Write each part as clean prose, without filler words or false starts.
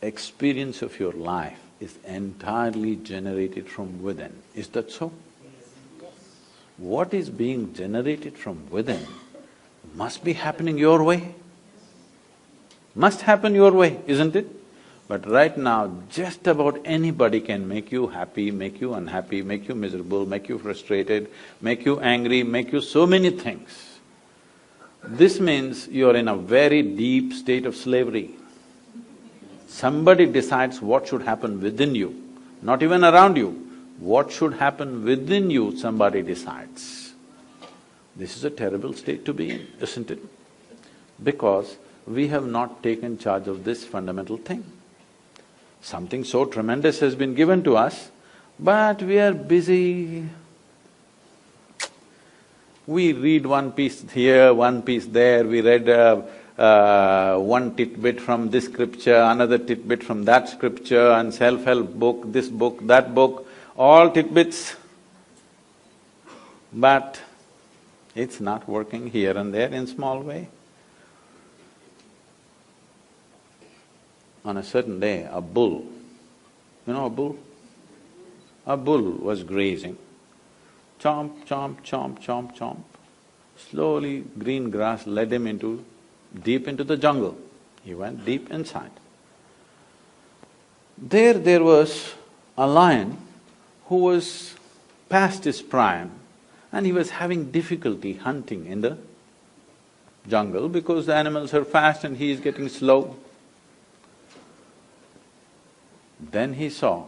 experience of your life is entirely generated from within. Is that so? What is being generated from within must be happening your way. Must happen your way, isn't it? But right now, just about anybody can make you happy, make you unhappy, make you miserable, make you frustrated, make you angry, make you so many things. This means you're in a very deep state of slavery. Somebody decides what should happen within you, not even around you. What should happen within you, somebody decides. This is a terrible state to be in, isn't it? Because we have not taken charge of this fundamental thing. Something so tremendous has been given to us, but we are busy. We read one piece here, one piece there, we read one tidbit from this scripture, another tidbit from that scripture, and self-help book, this book, that book, all tidbits. But it's not working here and there in small way. On a certain day, a bull, you know a bull? A bull was grazing. Chomp, chomp, chomp, chomp, chomp. Slowly, green grass led him deep into the jungle. He went deep inside. There was a lion who was past his prime and he was having difficulty hunting in the jungle because the animals are fast and he is getting slow. Then he saw,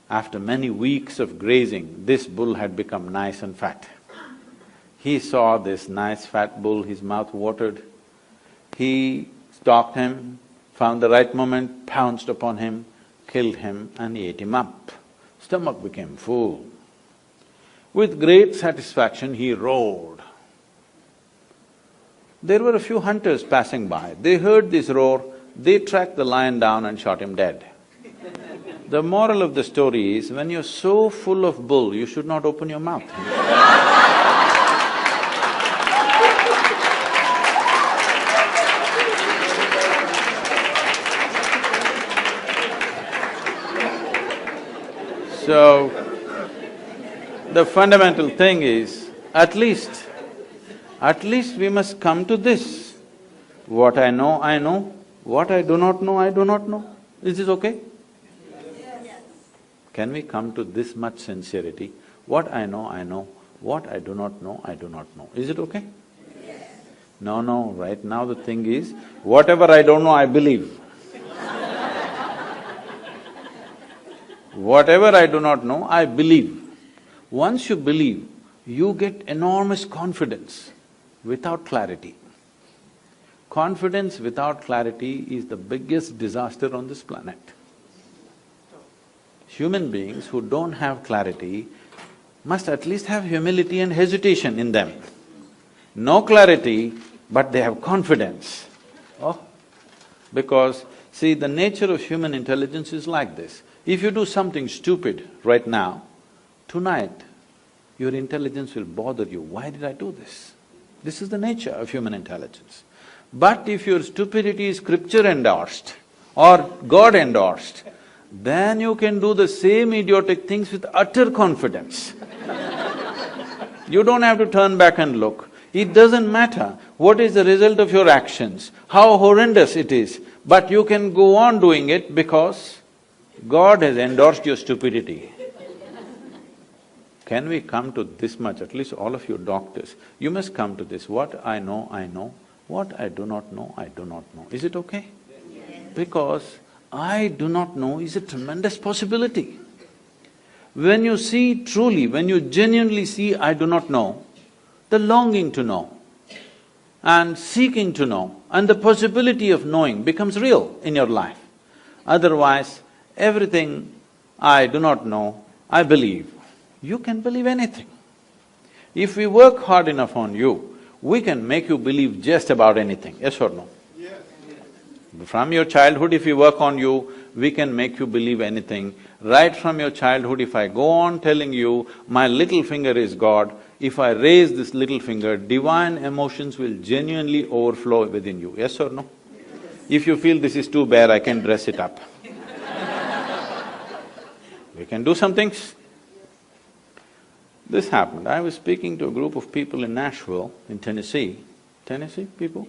after many weeks of grazing, this bull had become nice and fat. He saw this nice fat bull, his mouth watered. He stalked him, found the right moment, pounced upon him, killed him and ate him up. Stomach became full. With great satisfaction, he roared. There were a few hunters passing by. They heard this roar, they tracked the lion down and shot him dead. The moral of the story is, when you're so full of bull, you should not open your mouth. So, the fundamental thing is, at least we must come to this. What I know, I know. What I do not know, I do not know. Is this okay? Can we come to this much sincerity? What I know, I know. What I do not know, I do not know. Is it okay? Yes. No, right now the thing is, whatever I don't know, I believe. Whatever I do not know, I believe. Once you believe, you get enormous confidence without clarity. Confidence without clarity is the biggest disaster on this planet. Human beings who don't have clarity must at least have humility and hesitation in them. No clarity, but they have confidence. Oh, because see, the nature of human intelligence is like this. If you do something stupid right now, tonight your intelligence will bother you. Why did I do this? This is the nature of human intelligence. But if your stupidity is scripture endorsed or God endorsed, then you can do the same idiotic things with utter confidence. You don't have to turn back and look. It doesn't matter what is the result of your actions, how horrendous it is, but you can go on doing it because God has endorsed your stupidity. Can we come to this much, at least all of you doctors, you must come to this, what I know, I know, what I do not know, I do not know. Is it okay? Yes. Because I do not know is a tremendous possibility. When you see truly, when you genuinely see I do not know, the longing to know and seeking to know and the possibility of knowing becomes real in your life. Otherwise, everything I do not know, I believe. You can believe anything. If we work hard enough on you, we can make you believe just about anything, yes or no? Yes. From your childhood, if we work on you, we can make you believe anything. Right from your childhood, if I go on telling you, my little finger is God, if I raise this little finger, divine emotions will genuinely overflow within you, yes or no? Yes. If you feel this is too bare, I can dress it up. We can do some things. This happened. I was speaking to a group of people in Nashville, in Tennessee. Tennessee people?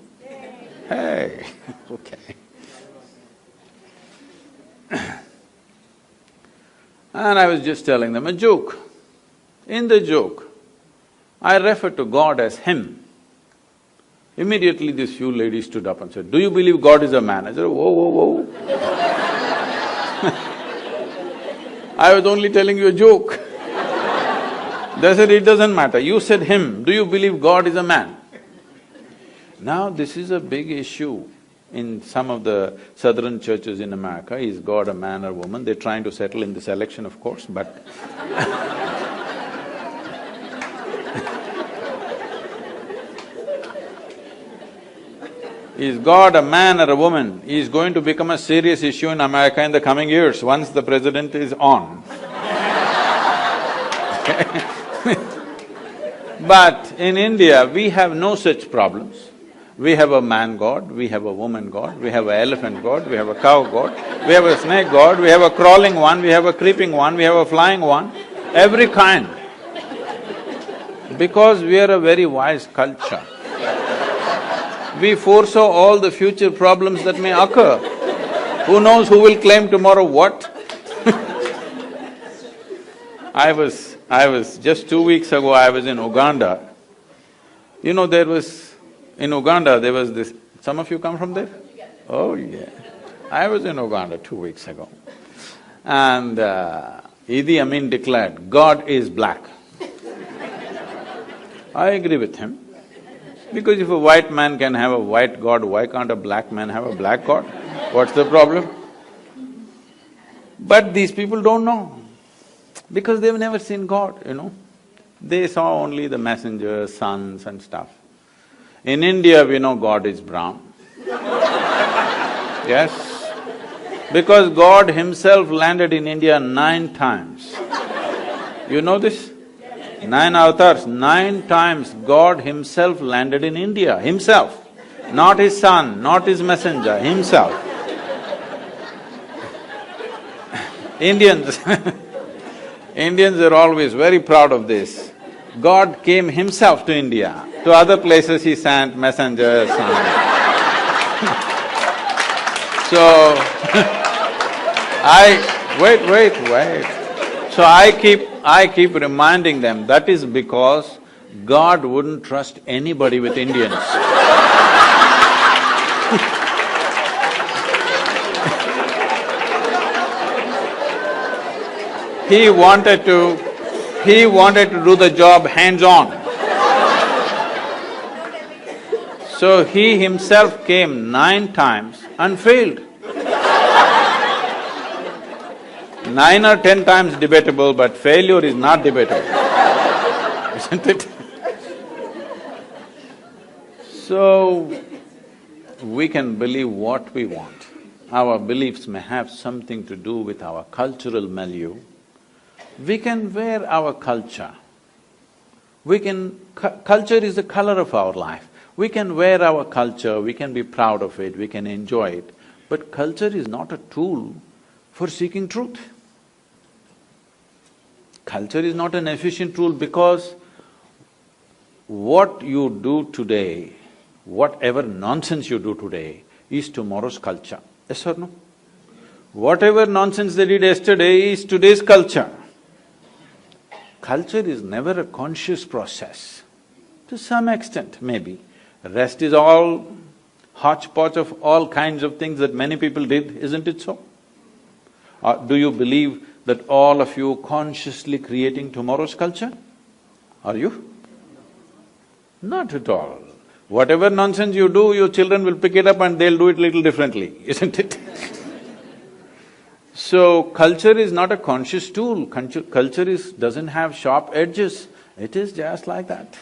Hey, okay. And I was just telling them a joke. In the joke, I referred to God as Him. Immediately these few ladies stood up and said, "Do you believe God is a man?" I said, "Whoa, whoa, whoa." I was only telling you a joke. They said, "It doesn't matter, you said Him, do you believe God is a man?" Now this is a big issue in some of the southern churches in America. Is God a man or woman? They're trying to settle in this election, of course, but is God a man or a woman is going to become a serious issue in America in the coming years, once the president is on. But in India, we have no such problems. We have a man god, we have a woman god, we have an elephant god, we have a cow god, we have a snake god, we have a crawling one, we have a creeping one, we have a flying one, every kind. Because we are a very wise culture, we foresaw all the future problems that may occur. Who knows who will claim tomorrow what? I was just 2 weeks ago, I was in Uganda. You know, in Uganda, there was this… Some of you come from there? Oh, yeah. I was in Uganda 2 weeks ago. And Idi Amin declared, "God is black." I agree with him. Because if a white man can have a white god, why can't a black man have a black god? What's the problem? But these people don't know, because they've never seen God, you know. They saw only the messengers, sons and stuff. In India, we know God is brown. Yes, because God Himself landed in India 9 times. You know this? 9 avatars, 9 times God Himself landed in India, Himself. Not His son, not His messenger, Himself. Indians Indians are always very proud of this. God came Himself to India. To other places He sent messengers, sons. So, wait. So I keep reminding them, that is because God wouldn't trust anybody with Indians. He wanted to do the job hands-on. So He Himself came 9 times and failed. 9 or 10 times debatable, but failure is not debatable, isn't it? So, we can believe what we want. Our beliefs may have something to do with our cultural milieu. We can wear our culture. Culture is the color of our life. We can wear our culture, we can be proud of it, we can enjoy it, but culture is not a tool for seeking truth. Culture is not an efficient tool, because what you do today, whatever nonsense you do today, is tomorrow's culture. Yes or no? Whatever nonsense they did yesterday is today's culture. Culture is never a conscious process. To some extent, maybe. Rest is all hodgepodge of all kinds of things that many people did, isn't it so? Or do you believe that all of you consciously creating tomorrow's culture? Are you? Not at all. Whatever nonsense you do, your children will pick it up and they'll do it little differently, isn't it? So, culture is not a conscious tool, culture doesn't have sharp edges, it is just like that,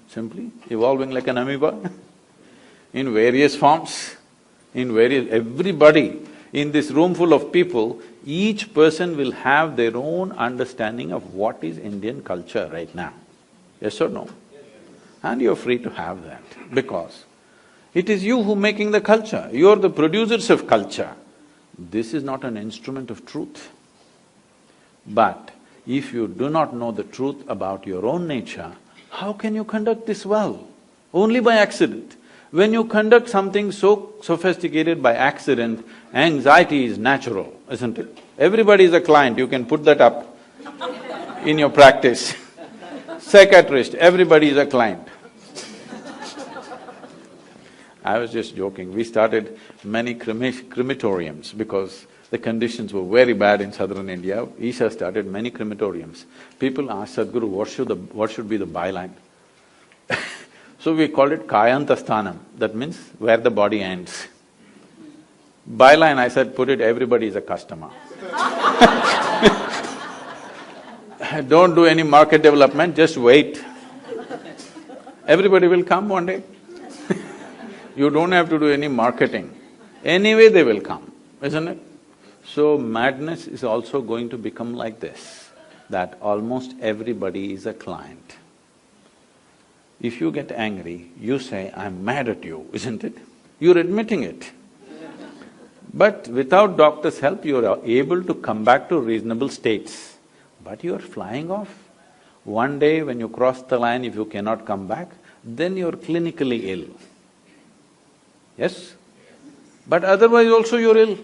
simply evolving like an amoeba in various forms, everybody in this room full of people, each person will have their own understanding of what is Indian culture right now. Yes or no? And you're free to have that, because It is you who making the culture, you're the producers of culture. This is not an instrument of truth. But if you do not know the truth about your own nature, how can you conduct this well? Only by accident. When you conduct something so sophisticated by accident, anxiety is natural, isn't it? Everybody is a client, you can put that up in your practice. Psychiatrist, everybody is a client. I was just joking, we started many crematoriums because the conditions were very bad in southern India. Isha started many crematoriums. People asked Sadhguru, what should be the byline? So we called it Kayantasthanam, that means where the body ends. Byline, I said, put it, everybody is a customer. Don't do any market development, just wait. Everybody will come one day. You don't have to do any marketing. Anyway they will come, isn't it? So madness is also going to become like this, that almost everybody is a client. If you get angry, you say, I'm mad at you, isn't it? You're admitting it. But without doctor's help, you're able to come back to reasonable states. But you're flying off. One day when you cross the line, if you cannot come back, then you're clinically ill. Yes? But otherwise also you're ill.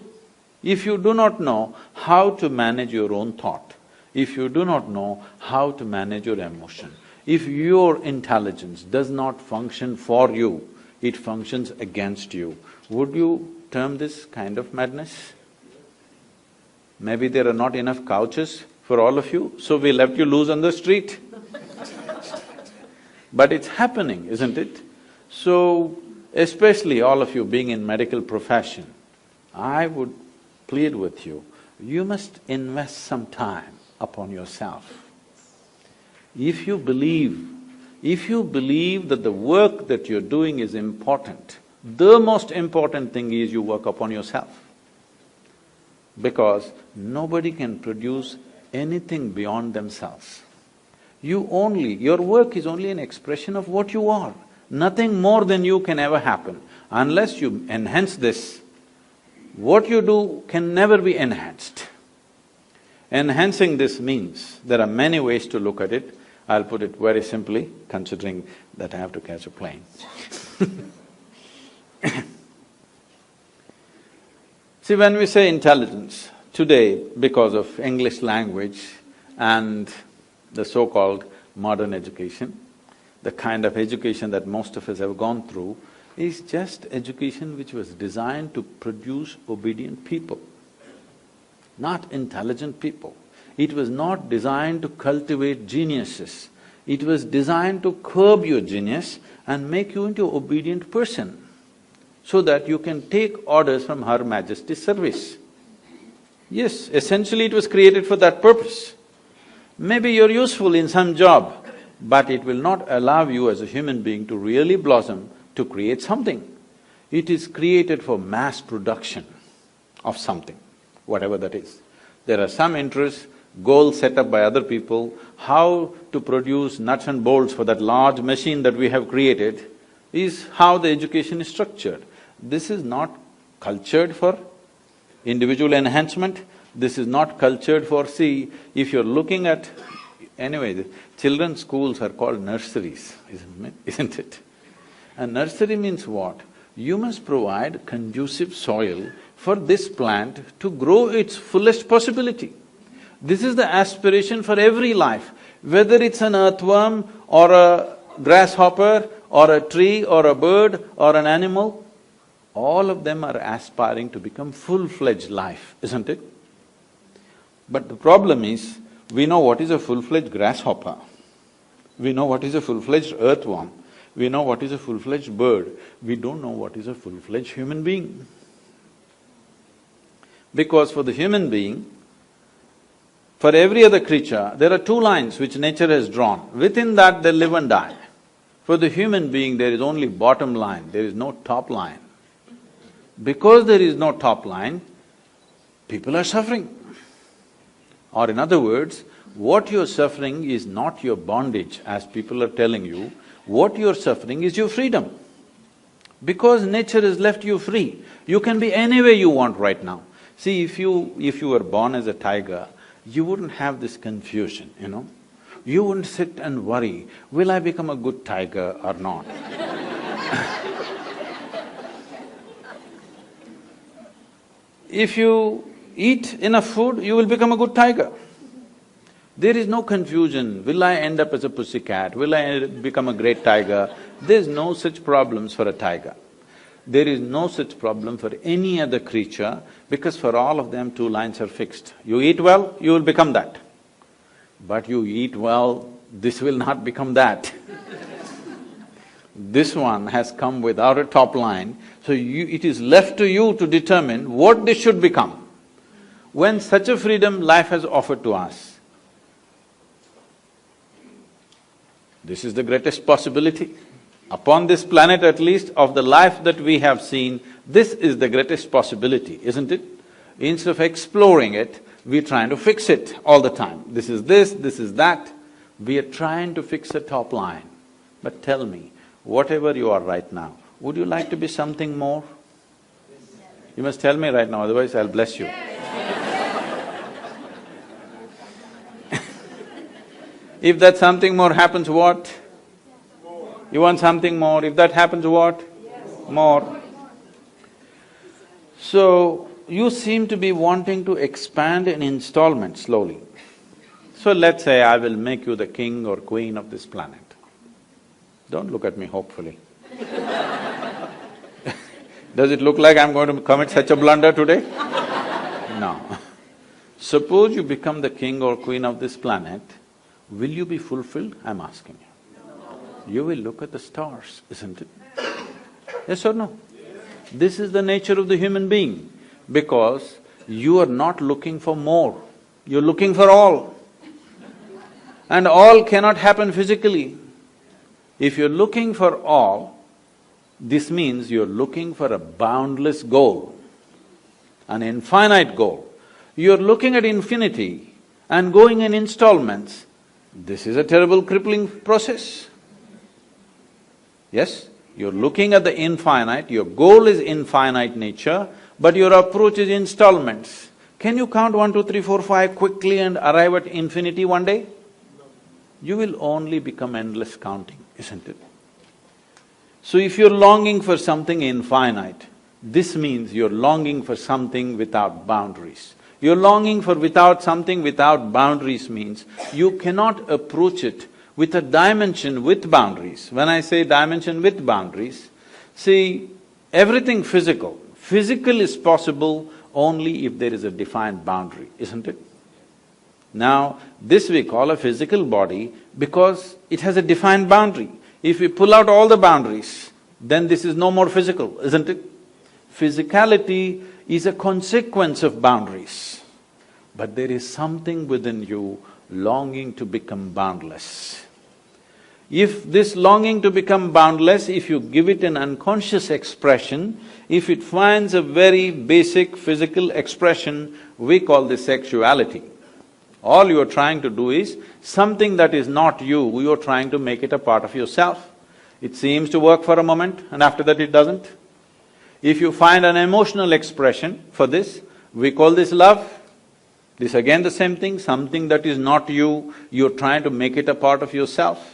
If you do not know how to manage your own thought, if you do not know how to manage your emotion, if your intelligence does not function for you, it functions against you, would you term this kind of madness? Maybe there are not enough couches for all of you, so we left you loose on the street. But it's happening, isn't it? So, especially all of you being in medical profession, I would plead with you, you must invest some time upon yourself. If you believe that the work that you're doing is important, the most important thing is you work upon yourself. Because nobody can produce anything beyond themselves. Your work is only an expression of what you are. Nothing more than you can ever happen. Unless you enhance this, what you do can never be enhanced. Enhancing this means, there are many ways to look at it. I'll put it very simply, considering that I have to catch a plane. See, when we say intelligence, today, because of English language and the so-called modern education, the kind of education that most of us have gone through, is just education which was designed to produce obedient people, not intelligent people. It was not designed to cultivate geniuses. It was designed to curb your genius and make you into an obedient person, so that you can take orders from Her Majesty's service. Yes, essentially it was created for that purpose. Maybe you're useful in some job, but it will not allow you as a human being to really blossom, to create something. It is created for mass production of something, whatever that is. There are some interests, goals set up by other people, how to produce nuts and bolts for that large machine that we have created is how the education is structured. This is not cultured for individual enhancement, this is not cultured for… See, if you're looking at… Anyway, the children's schools are called nurseries, isn't it? A nursery means what? You must provide conducive soil for this plant to grow its fullest possibility. This is the aspiration for every life, whether it's an earthworm or a grasshopper or a tree or a bird or an animal, all of them are aspiring to become full-fledged life, isn't it? But the problem is, we know what is a full-fledged grasshopper, we know what is a full-fledged earthworm, we know what is a full-fledged bird, we don't know what is a full-fledged human being. Because for the human being, for every other creature, there are two lines which nature has drawn. Within that they live and die. For the human being, there is only bottom line, there is no top line. Because there is no top line, people are suffering. Or in other words, what you're suffering is not your bondage, as people are telling you, what you're suffering is your freedom. Because nature has left you free. You can be anywhere you want right now. See, if you were born as a tiger, you wouldn't have this confusion, you know. You wouldn't sit and worry, will I become a good tiger or not? If you eat enough food, you will become a good tiger. There is no confusion, will I end up as a pussycat, will I become a great tiger? There's no such problems for a tiger. There is no such problem for any other creature, because for all of them, two lines are fixed. You eat well, you will become that. But you eat well, this will not become that. This one has come without a top line, so it is left to you to determine what this should become. When such a freedom life has offered to us, this is the greatest possibility. Upon this planet at least, of the life that we have seen, this is the greatest possibility, isn't it? Instead of exploring it, we're trying to fix it all the time. This is that. We are trying to fix a top line. But tell me, whatever you are right now, would you like to be something more? You must tell me right now, otherwise I'll bless you. If that something more happens, what? You want something more, if that happens, what? More. So, you seem to be wanting to expand in installments slowly. So let's say I will make you the king or queen of this planet. Don't look at me hopefully. Does it look like I'm going to commit such a blunder today? No. Suppose you become the king or queen of this planet, will you be fulfilled? I'm asking you. You will look at the stars, isn't it? Yes or no? This is the nature of the human being, because you are not looking for more, you're looking for all. And all cannot happen physically. If you're looking for all, this means you're looking for a boundless goal, an infinite goal. You're looking at infinity and going in installments. This is a terrible crippling process. Yes, you're looking at the infinite, your goal is infinite nature, but your approach is installments. Can you count 1, 2, 3, 4, 5 quickly and arrive at infinity one day? You will only become endless counting, isn't it? So if you're longing for something infinite, this means you're longing for something without boundaries. You're longing for something without boundaries means you cannot approach it with a dimension with boundaries. When I say dimension with boundaries, see, everything physical is possible only if there is a defined boundary, isn't it? Now, this we call a physical body because it has a defined boundary. If we pull out all the boundaries, then this is no more physical, isn't it? Physicality is a consequence of boundaries, but there is something within you longing to become boundless. If this longing to become boundless, if you give it an unconscious expression, if it finds a very basic physical expression, we call this sexuality. All you're trying to do is something that is not you're trying to make it a part of yourself. It seems to work for a moment and after that it doesn't. If you find an emotional expression for this, we call this love. This again the same thing, something that is not you're trying to make it a part of yourself.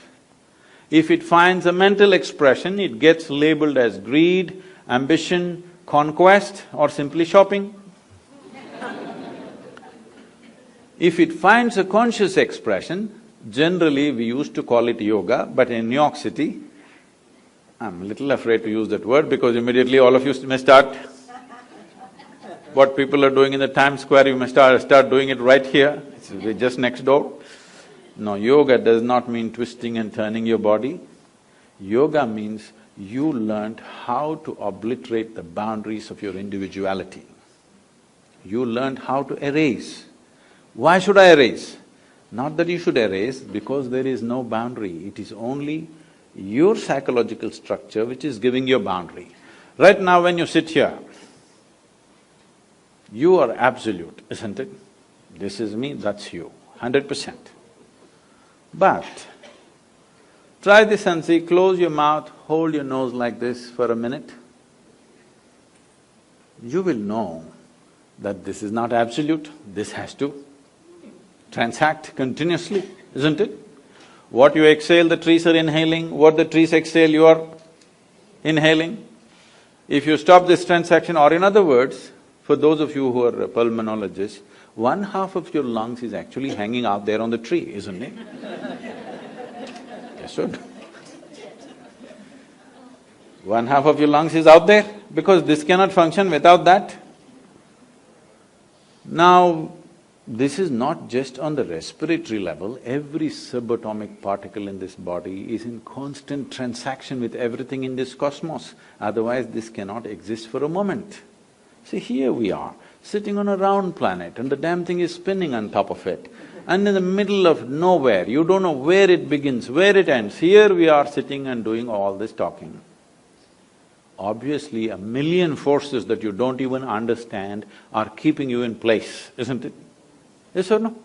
If it finds a mental expression, it gets labeled as greed, ambition, conquest, or simply shopping. If it finds a conscious expression, generally we used to call it yoga, but in New York City, I'm a little afraid to use that word because immediately all of you may start what people are doing in the Times Square, you may start doing it right here, it's just next door. No, yoga does not mean twisting and turning your body. Yoga means you learned how to obliterate the boundaries of your individuality. You learned how to erase. Why should I erase? Not that you should erase, because there is no boundary, it is only your psychological structure which is giving you a boundary. Right now when you sit here, you are absolute, isn't it? This is me, that's you, 100%. But try this and see, close your mouth, hold your nose like this for a minute. you will know that this is not absolute, this has to transact continuously, isn't it? What you exhale, the trees are inhaling, what the trees exhale, you are inhaling. If you stop this transaction, or in other words, for those of you who are pulmonologists, one half of your lungs is actually hanging out there on the tree, isn't it? Yes or no? One half of your lungs is out there because this cannot function without that. Now, this is not just on the respiratory level, every subatomic particle in this body is in constant transaction with everything in this cosmos, otherwise this cannot exist for a moment. See, here we are, sitting on a round planet and the damn thing is spinning on top of it. And in the middle of nowhere, you don't know where it begins, where it ends. Here we are sitting and doing all this talking. Obviously, a million forces that you don't even understand are keeping you in place, isn't it? Yes or no?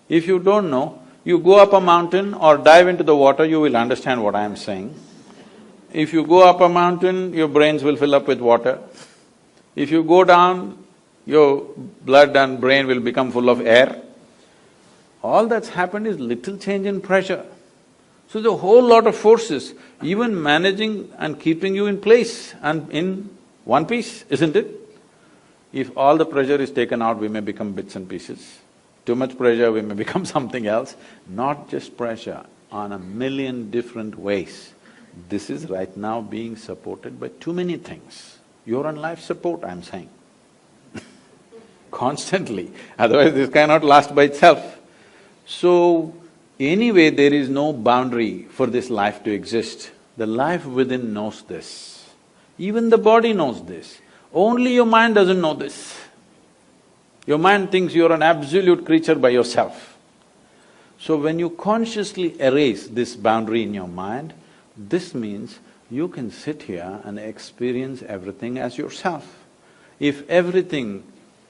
If you don't know, you go up a mountain or dive into the water, you will understand what I am saying. If you go up a mountain, your brains will fill up with water. If you go down, your blood and brain will become full of air. All that's happened is little change in pressure. So the whole lot of forces, even managing and keeping you in place and in one piece, isn't it? If all the pressure is taken out, we may become bits and pieces. Too much pressure, we may become something else. Not just pressure, on a million different ways. This is right now being supported by too many things. You're on life support, I'm saying. Constantly, otherwise this cannot last by itself. So, anyway, there is no boundary for this life to exist. The life within knows this. Even the body knows this. Only your mind doesn't know this. Your mind thinks you're an absolute creature by yourself. So when you consciously erase this boundary in your mind, this means you can sit here and experience everything as yourself. If everything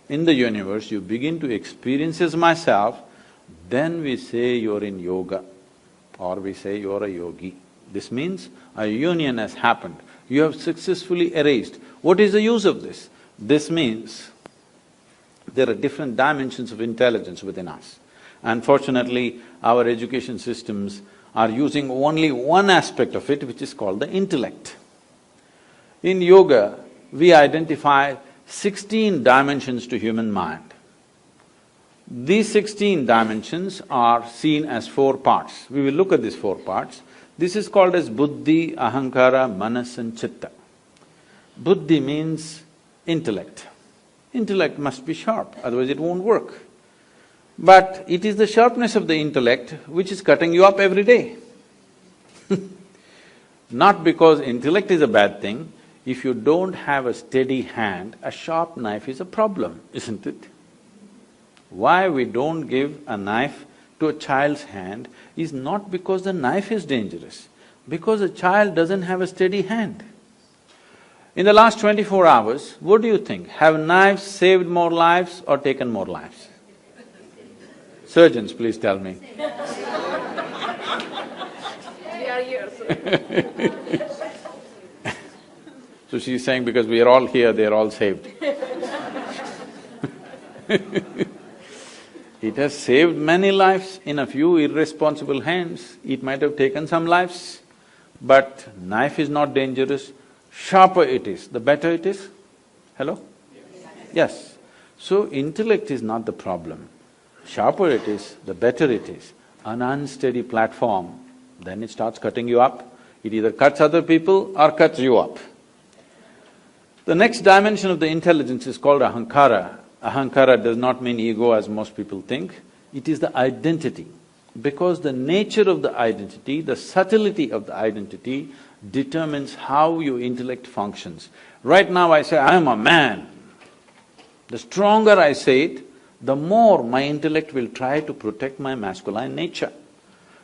in the universe you begin to experience as myself, then we say you're in yoga, or we say you're a yogi. This means a union has happened, you have successfully erased. What is the use of this? This means there are different dimensions of intelligence within us. Unfortunately, our education systems are using only one aspect of it, which is called the intellect. In yoga, we identify 16 dimensions to human mind. These 16 dimensions are seen as 4 parts. We will look at these 4 parts. This is called as buddhi, ahankara, manas and chitta. Buddhi means intellect. Intellect must be sharp, otherwise it won't work. But it is the sharpness of the intellect which is cutting you up every day. Not because intellect is a bad thing, if you don't have a steady hand, a sharp knife is a problem, isn't it? Why we don't give a knife to a child's hand is not because the knife is dangerous, because a child doesn't have a steady hand. In the last 24 hours, what do you think? Have knives saved more lives or taken more lives? Surgeons, please tell me. We are here, so. So she's saying because we are all here, they are all saved. It has saved many lives in a few irresponsible hands. It might have taken some lives, but knife is not dangerous. Sharper it is, the better it is. Hello? Yes. So intellect is not the problem. Sharper it is, the better it is. An unsteady platform, then it starts cutting you up. It either cuts other people or cuts you up. The next dimension of the intelligence is called ahankara. Ahankara does not mean ego as most people think. It is the identity. Because the nature of the identity, the subtlety of the identity determines how your intellect functions. Right now I say, I am a man. The stronger I say it, the more my intellect will try to protect my masculine nature.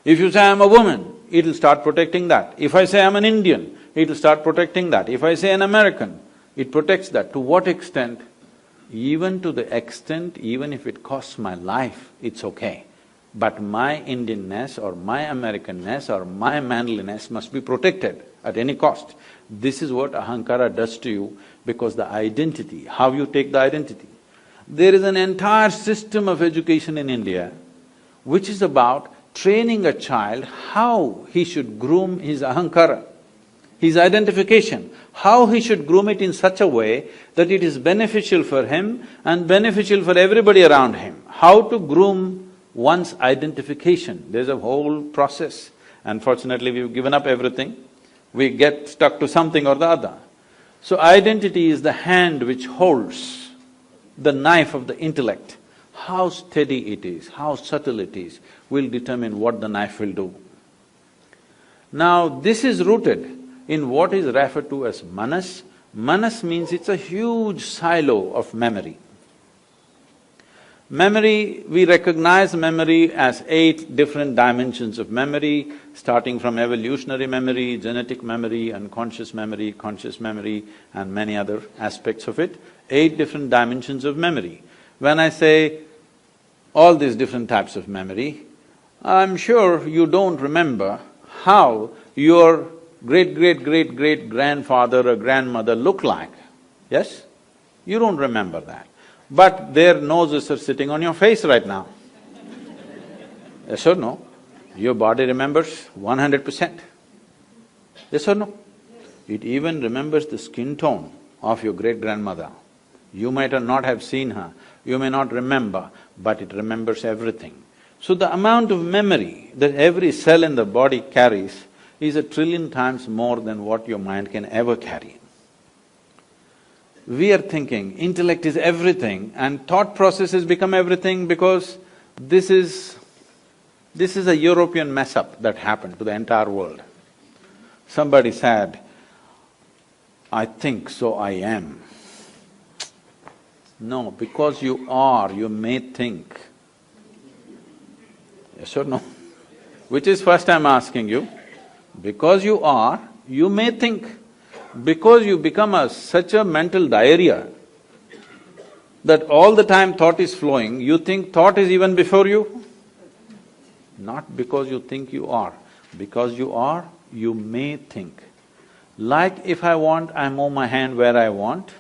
If you say I am a woman, it'll start protecting that. If I say I'm an Indian, it'll start protecting that. If I say an American, it protects that. To what extent? Even to the extent, even if it costs my life, it's okay. but my Indianness or my Americanness or my manliness must be protected at any cost. This is what ahankara does to you, because the identity, how you take the identity. There is an entire system of education in India which is about training a child how he should groom his ahankara, his identification, how he should groom it in such a way that it is beneficial for him and beneficial for everybody around him. How to groom one's identification, there's a whole process. Unfortunately, we've given up everything, we get stuck to something or the other. So identity is the hand which holds the knife of the intellect. How steady it is, how subtle it is, will determine what the knife will do. Now, this is rooted in what is referred to as manas. Manas means it's a huge silo of memory. Memory, we recognize memory as 8 different dimensions of memory, starting from evolutionary memory, genetic memory, unconscious memory, conscious memory, and many other aspects of it. 8 different dimensions of memory. When I say all these different types of memory, I'm sure you don't remember how your great-great-great-great-grandfather or grandmother looked like, yes? You don't remember that. But their noses are sitting on your face right now. Yes or no? Your body remembers 100%. Yes or no? It even remembers the skin tone of your great-grandmother. You might not have seen her, you may not remember, but it remembers everything. So the amount of memory that every cell in the body carries is 1,000,000,000,000 times more than what your mind can ever carry. We are thinking intellect is everything and thought processes become everything because this is a European mess-up that happened to the entire world. Somebody said, "I think, so I am." No, because you are, you may think. Yes or no? Which is first I'm asking you, because you are, you may think. Because you become such a mental diarrhea that all the time thought is flowing, you think thought is even before you? Not because you think you are. Because you are, you may think. Like if I want, I move my hand where I want,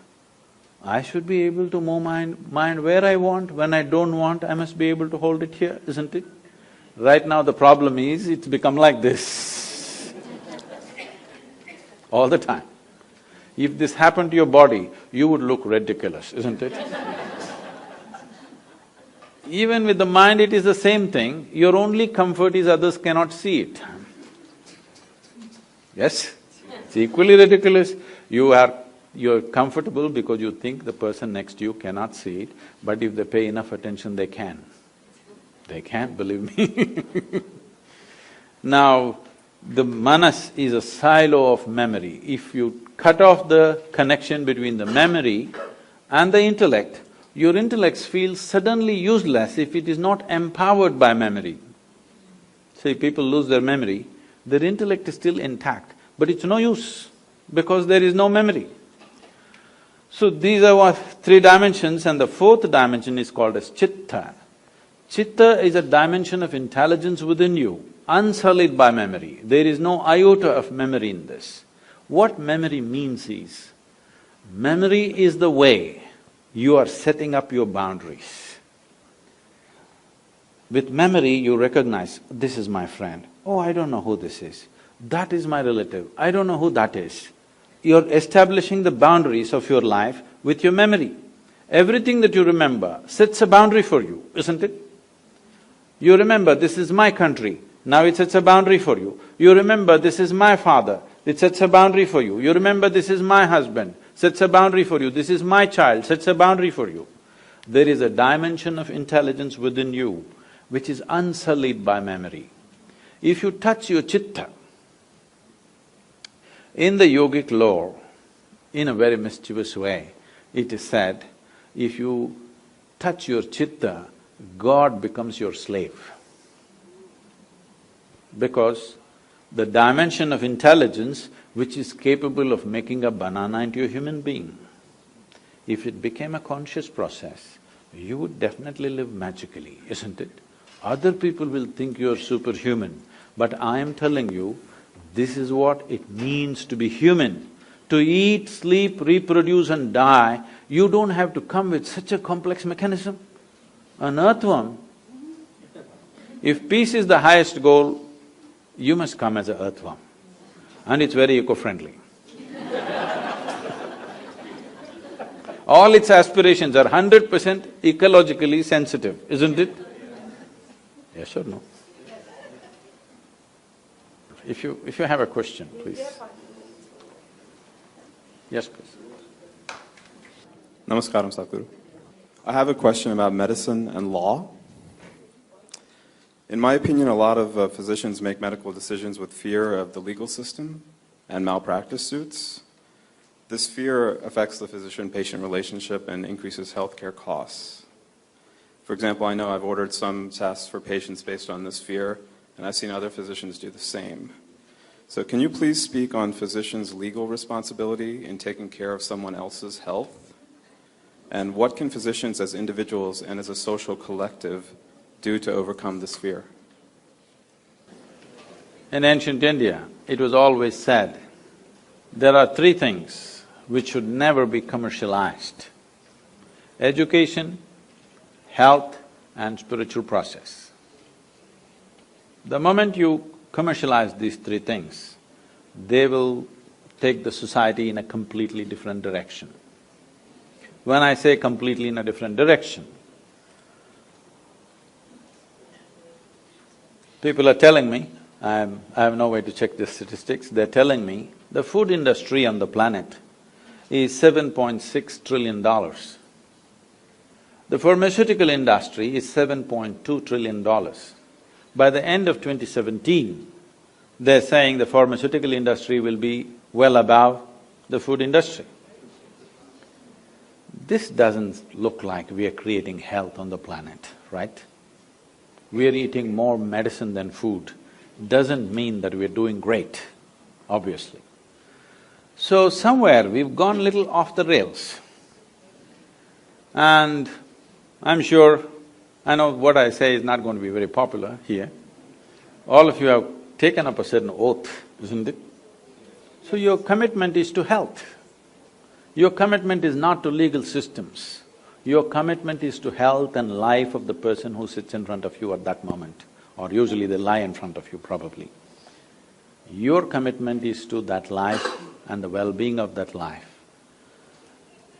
I should be able to move my mind where I want. When I don't want, I must be able to hold it here, isn't it? Right now the problem is, it's become like this all the time. If this happened to your body, you would look ridiculous, isn't it? Even with the mind it is the same thing, your only comfort is others cannot see it. Yes? It's equally ridiculous. You're comfortable because you think the person next to you cannot see it, but if they pay enough attention, they can. They can, believe me. Now, the manas is a silo of memory. If you cut off the connection between the memory and the intellect, your intellect feels suddenly useless if it is not empowered by memory. See, people lose their memory, their intellect is still intact, but it's no use because there is no memory. So these are what 3 dimensions, and the 4th dimension is called as chitta. Chitta is a dimension of intelligence within you, unsullied by memory. There is no iota of memory in this. What memory means is, memory is the way you are setting up your boundaries. With memory, you recognize, this is my friend. Oh, I don't know who this is. That is my relative. I don't know who that is. You're establishing the boundaries of your life with your memory. Everything that you remember sets a boundary for you, isn't it? You remember, this is my country, now it sets a boundary for you. You remember, this is my father, it sets a boundary for you. You remember, this is my husband, sets a boundary for you. This is my child, sets a boundary for you. There is a dimension of intelligence within you which is unsullied by memory. If you touch your chitta, in the yogic lore, in a very mischievous way, it is said, if you touch your chitta, God becomes your slave. Because the dimension of intelligence which is capable of making a banana into a human being, if it became a conscious process, you would definitely live magically, isn't it? Other people will think you're superhuman, but I am telling you, this is what it means to be human. To eat, sleep, reproduce and die, you don't have to come with such a complex mechanism. An earthworm, if peace is the highest goal, you must come as an earthworm. And it's very eco-friendly. All its aspirations are 100% ecologically sensitive, isn't it? Yes or no? If you have a question, please. Yes, please. Namaskaram, Sadhguru. I have a question about medicine and law. In my opinion, a lot of physicians make medical decisions with fear of the legal system and malpractice suits. This fear affects the physician-patient relationship and increases healthcare costs. For example, I know I've ordered some tests for patients based on this fear, and I've seen other physicians do the same. So can you please speak on physicians' legal responsibility in taking care of someone else's health? And what can physicians as individuals and as a social collective do to overcome this fear? In ancient India, it was always said, there are three things which should never be commercialized: education, health and spiritual process. The moment you commercialize these three things, they will take the society in a completely different direction. When I say completely in a different direction, people are telling me, I have no way to check the statistics, they're telling me the food industry on the planet is $7.6 trillion. The pharmaceutical industry is $7.2 trillion. By the end of 2017, they're saying the pharmaceutical industry will be well above the food industry. This doesn't look like we are creating health on the planet, right? We are eating more medicine than food. Doesn't mean that we're doing great, obviously. So somewhere we've gone little off the rails. And I'm sure, I know what I say is not going to be very popular here. All of you have taken up a certain oath, isn't it? So your commitment is to health. Your commitment is not to legal systems. Your commitment is to health and life of the person who sits in front of you at that moment, or usually they lie in front of you probably. Your commitment is to that life and the well-being of that life.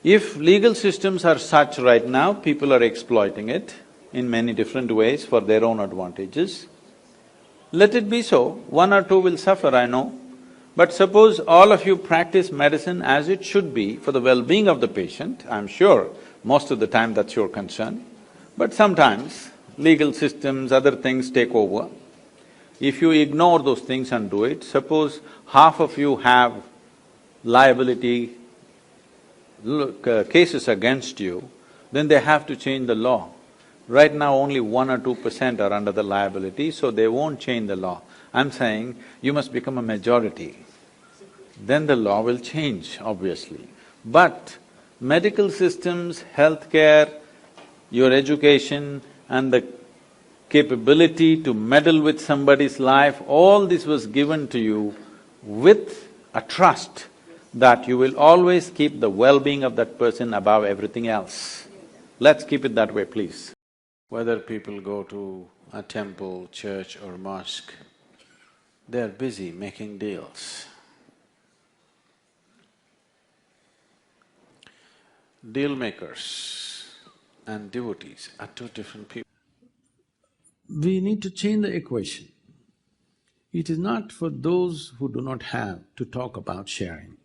If legal systems are such right now, people are exploiting it in many different ways for their own advantages. Let it be so, one or two will suffer, I know. But suppose all of you practice medicine as it should be for the well-being of the patient, I'm sure most of the time that's your concern. But sometimes legal systems, other things take over. If you ignore those things and do it, suppose half of you have liability cases against you, then they have to change the law. Right now only 1 or 2% are under the liability, so they won't change the law. I'm saying you must become a majority, then the law will change, obviously. But medical systems, healthcare, your education and the capability to meddle with somebody's life, all this was given to you with a trust that you will always keep the well-being of that person above everything else. Let's keep it that way, please. Whether people go to a temple, church or mosque, they're busy making deals. Deal makers and devotees are two different people. We need to change the equation. It is not for those who do not have to talk about sharing,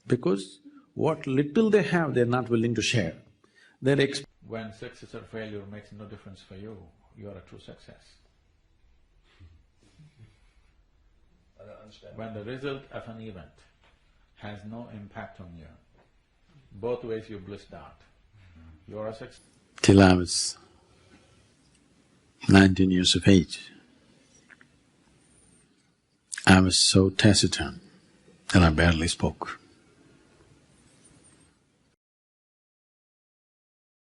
because what little they have, they're not willing to share. When success or failure makes no difference for you, you are a true success. I don't understand. When the result of an event has no impact on you, both ways you blissed out, you are a success. Till I was 19 years of age, I was so taciturn that I barely spoke.